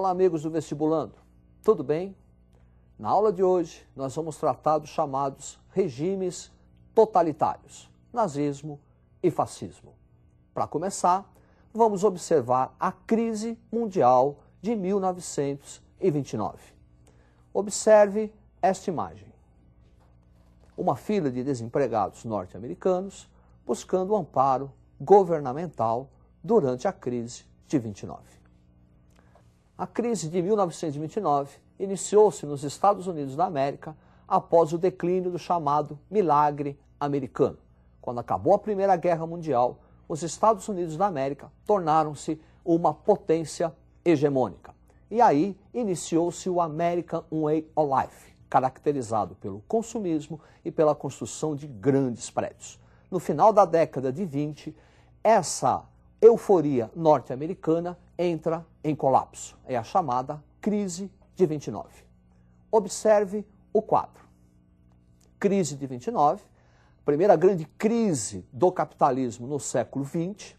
Olá, amigos do Vestibulando, tudo bem? Na aula de hoje, nós vamos tratar dos chamados regimes totalitários, nazismo e fascismo. Para começar, vamos observar a crise mundial de 1929. Observe esta imagem. Uma fila de desempregados norte-americanos buscando amparo governamental durante a crise de 29. A crise de 1929 iniciou-se nos Estados Unidos da América após o declínio do chamado milagre americano. Quando acabou a Primeira Guerra Mundial, os Estados Unidos da América tornaram-se uma potência hegemônica. E aí iniciou-se o American Way of Life, caracterizado pelo consumismo e pela construção de grandes prédios. No final da década de 20, essa euforia norte-americana entra em colapso. É a chamada crise de 29. Observe o quadro. Crise de 29, primeira grande crise do capitalismo no século XX,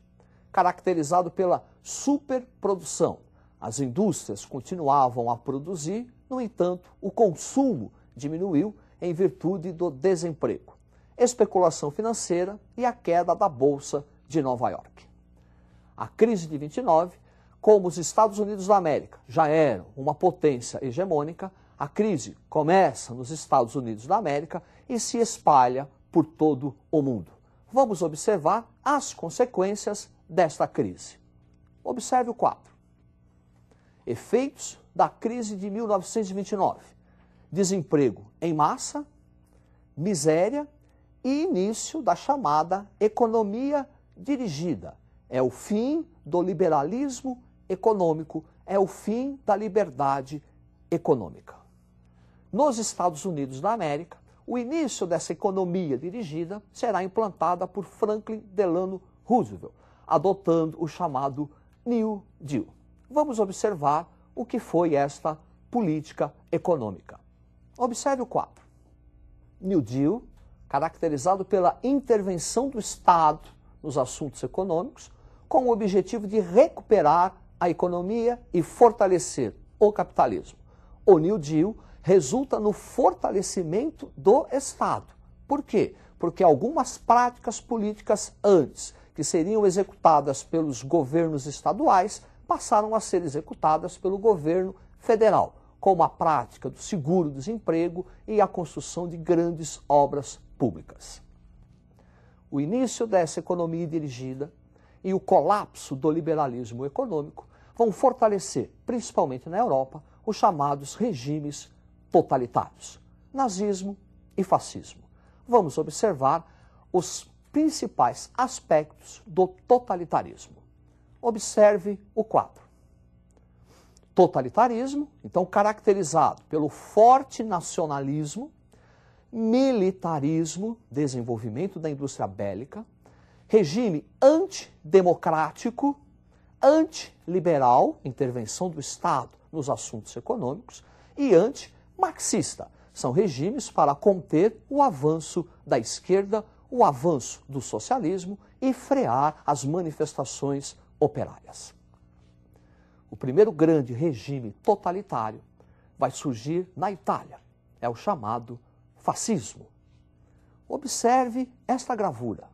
caracterizado pela superprodução. As indústrias continuavam a produzir, no entanto, o consumo diminuiu em virtude do desemprego, especulação financeira e a queda da Bolsa de Nova York. A crise de 29, como os Estados Unidos da América já eram uma potência hegemônica, a crise começa nos Estados Unidos da América e se espalha por todo o mundo. Vamos observar as consequências desta crise. Observe o quadro. Efeitos da crise de 1929. Desemprego em massa, miséria e início da chamada economia dirigida. É o fim do liberalismo econômico, é o fim da liberdade econômica. Nos Estados Unidos da América, o início dessa economia dirigida será implantada por Franklin Delano Roosevelt, adotando o chamado New Deal. Vamos observar o que foi esta política econômica. Observe o quadro. New Deal, caracterizado pela intervenção do Estado nos assuntos econômicos, com o objetivo de recuperar a economia e fortalecer o capitalismo. O New Deal resulta no fortalecimento do Estado. Por quê? Porque algumas práticas políticas antes, que seriam executadas pelos governos estaduais, passaram a ser executadas pelo governo federal, como a prática do seguro-desemprego e a construção de grandes obras públicas. O início dessa economia dirigida e o colapso do liberalismo econômico vão fortalecer, principalmente na Europa, os chamados regimes totalitários, nazismo e fascismo. Vamos observar os principais aspectos do totalitarismo. Observe o quadro. Totalitarismo, então, caracterizado pelo forte nacionalismo, militarismo, desenvolvimento da indústria bélica, regime antidemocrático, antiliberal, intervenção do Estado nos assuntos econômicos, e antimarxista. São regimes para conter o avanço da esquerda, o avanço do socialismo e frear as manifestações operárias. O primeiro grande regime totalitário vai surgir na Itália. É o chamado fascismo. Observe esta gravura.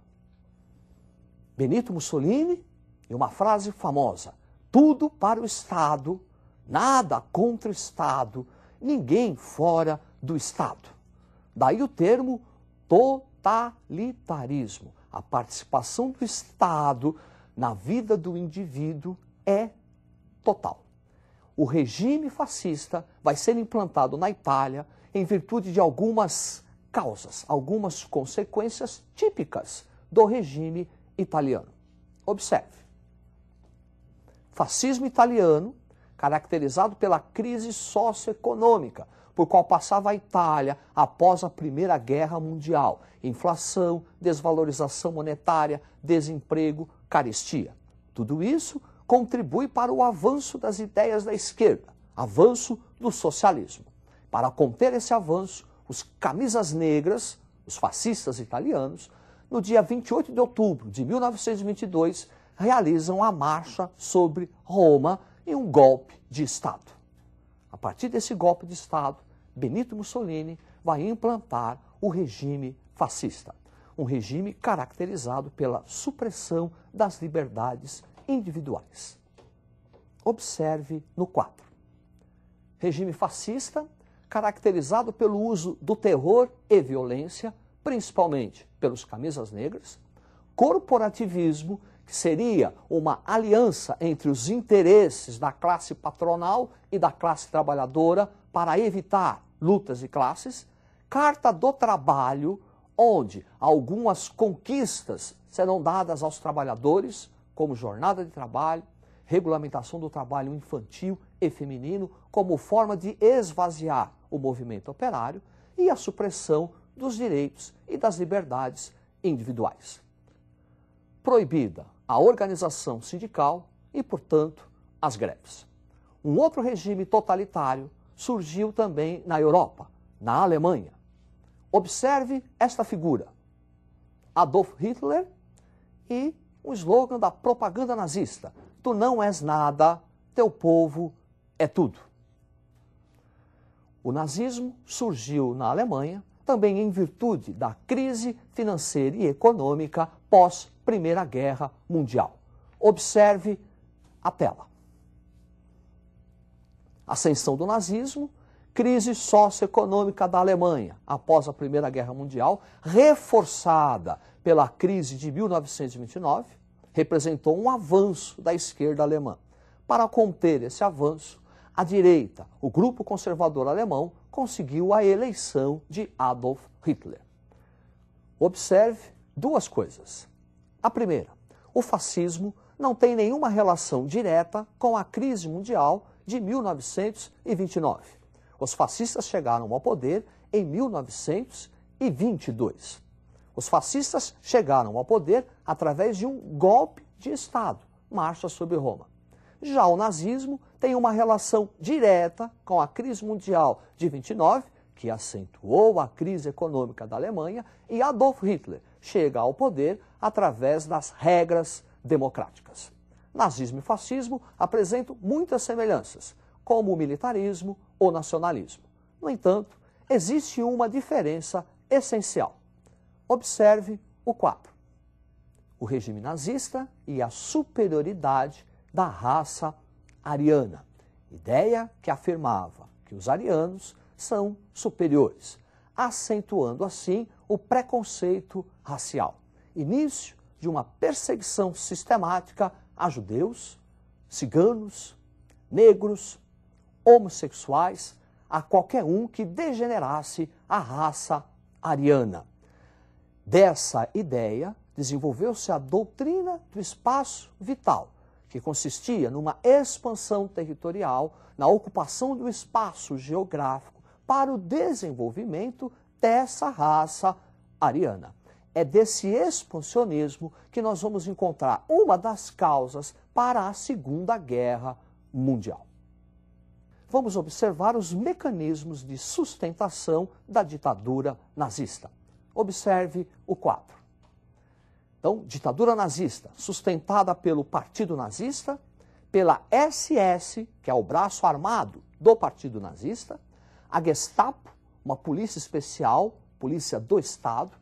Benito Mussolini e uma frase famosa: tudo para o Estado, nada contra o Estado, ninguém fora do Estado. Daí o termo totalitarismo. A participação do Estado na vida do indivíduo é total. O regime fascista vai ser implantado na Itália em virtude de algumas causas, algumas consequências típicas do regime italiano. Observe. Fascismo italiano, caracterizado pela crise socioeconômica, por qual passava a Itália após a Primeira Guerra Mundial. Inflação, desvalorização monetária, desemprego, carestia. Tudo isso contribui para o avanço das ideias da esquerda, avanço do socialismo. Para conter esse avanço, os camisas negras, os fascistas italianos, no dia 28 de outubro de 1922, realizam a marcha sobre Roma em um golpe de Estado. A partir desse golpe de Estado, Benito Mussolini vai implantar o regime fascista, um regime caracterizado pela supressão das liberdades individuais. Observe no quadro. Regime fascista caracterizado pelo uso do terror e violência, principalmente pelos camisas negras, corporativismo, que seria uma aliança entre os interesses da classe patronal e da classe trabalhadora para evitar lutas de classes, Carta do Trabalho, onde algumas conquistas serão dadas aos trabalhadores, como jornada de trabalho, regulamentação do trabalho infantil e feminino, como forma de esvaziar o movimento operário, e a supressão dos direitos e das liberdades individuais. Proibida a organização sindical e, portanto, as greves. Um outro regime totalitário surgiu também na Europa, na Alemanha. Observe esta figura, Adolf Hitler e o slogan da propaganda nazista: tu não és nada, teu povo é tudo. O nazismo surgiu na Alemanha também em virtude da crise financeira e econômica pós-Primeira Guerra Mundial. Observe a tela. Ascensão do nazismo, crise socioeconômica da Alemanha após a Primeira Guerra Mundial, reforçada pela crise de 1929, representou um avanço da esquerda alemã. Para conter esse avanço, a direita, o grupo conservador alemão, conseguiu a eleição de Adolf Hitler. Observe duas coisas. A primeira, o fascismo não tem nenhuma relação direta com a crise mundial de 1929. Os fascistas chegaram ao poder em 1922. Os fascistas chegaram ao poder através de um golpe de Estado, Marcha sobre Roma. Já o nazismo tem uma relação direta com a crise mundial de 29, que acentuou a crise econômica da Alemanha, e Adolf Hitler chega ao poder através das regras democráticas. Nazismo e fascismo apresentam muitas semelhanças, como o militarismo ou nacionalismo. No entanto, existe uma diferença essencial. Observe o quadro. O regime nazista e a superioridade da raça ariana, ideia que afirmava que os arianos são superiores, acentuando assim o preconceito racial. Início de uma perseguição sistemática a judeus, ciganos, negros, homossexuais, a qualquer um que degenerasse a raça ariana. Dessa ideia desenvolveu-se a doutrina do espaço vital, que consistia numa expansão territorial, na ocupação do espaço geográfico para o desenvolvimento dessa raça ariana. É desse expansionismo que nós vamos encontrar uma das causas para a Segunda Guerra Mundial. Vamos observar os mecanismos de sustentação da ditadura nazista. Observe o quadro. Então, ditadura nazista, sustentada pelo Partido Nazista, pela SS, que é o braço armado do Partido Nazista, a Gestapo, uma polícia especial, polícia do Estado,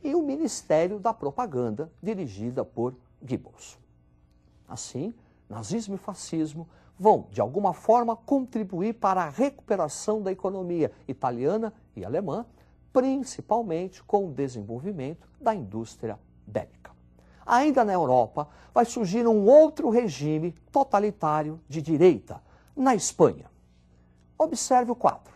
e o Ministério da Propaganda, dirigida por Goebbels. Assim, nazismo e fascismo vão, de alguma forma, contribuir para a recuperação da economia italiana e alemã, principalmente com o desenvolvimento da indústria bélica. Ainda na Europa, vai surgir um outro regime totalitário de direita, na Espanha. Observe o quadro.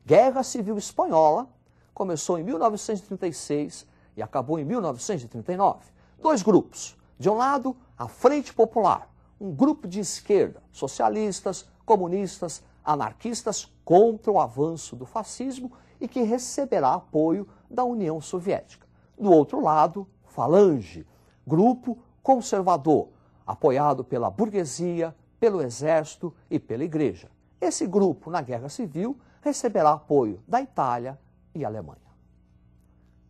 Guerra Civil Espanhola começou em 1936 e acabou em 1939. Dois grupos. De um lado, a Frente Popular, um grupo de esquerda, socialistas, comunistas, anarquistas contra o avanço do fascismo e que receberá apoio da União Soviética. Do outro lado, Falange, grupo conservador, apoiado pela burguesia, pelo exército e pela igreja. Esse grupo, na Guerra Civil, receberá apoio da Itália e Alemanha.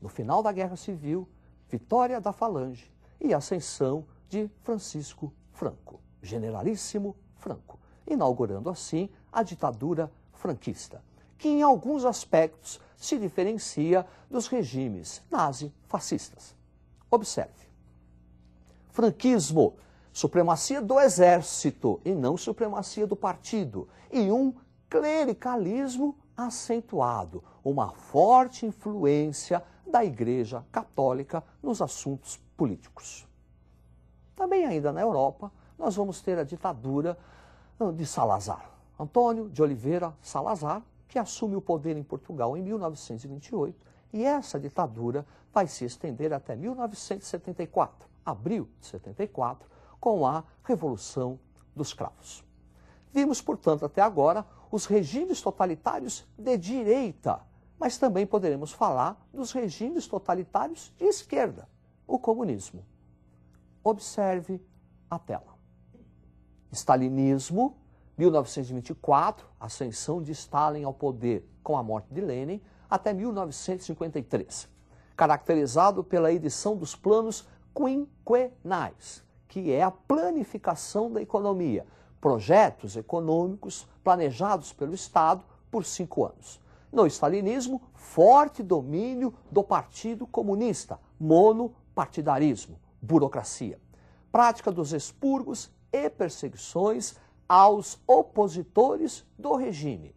No final da Guerra Civil, vitória da Falange e ascensão de Francisco Franco. Generalíssimo Franco, inaugurando assim a ditadura franquista, que em alguns aspectos se diferencia dos regimes nazi-fascistas. Observe. Franquismo, supremacia do exército e não supremacia do partido, e um clericalismo acentuado, uma forte influência da Igreja Católica nos assuntos políticos. Também ainda na Europa, nós vamos ter a ditadura de Salazar. Antônio de Oliveira Salazar, que assume o poder em Portugal em 1928, e essa ditadura vai se estender até 1974, abril de 74, com a Revolução dos Cravos. Vimos, portanto, até agora os regimes totalitários de direita, mas também poderemos falar dos regimes totalitários de esquerda, o comunismo. Observe a tela. Stalinismo, 1924, ascensão de Stalin ao poder com a morte de Lenin, até 1953, caracterizado pela edição dos planos quinquenais, que é a planificação da economia, projetos econômicos planejados pelo Estado por 5 anos. No stalinismo, forte domínio do Partido Comunista, monopartidarismo, burocracia, prática dos expurgos e perseguições aos opositores do regime,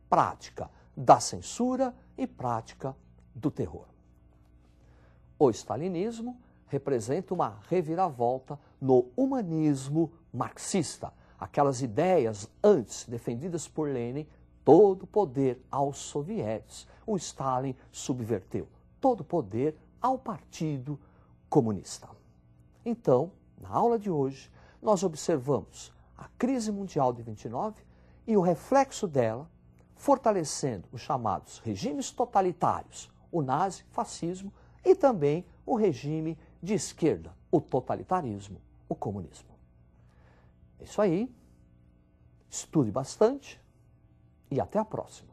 prática da censura e prática do terror. O stalinismo representa uma reviravolta no humanismo marxista, aquelas ideias antes defendidas por Lenin, todo poder aos sovietes. O Stalin subverteu todo poder ao Partido Comunista. Então, na aula de hoje, nós observamos a crise mundial de 29 e o reflexo dela, fortalecendo os chamados regimes totalitários, o nazifascismo, e também o regime de esquerda, o totalitarismo, o comunismo. É isso aí, estude bastante e até a próxima.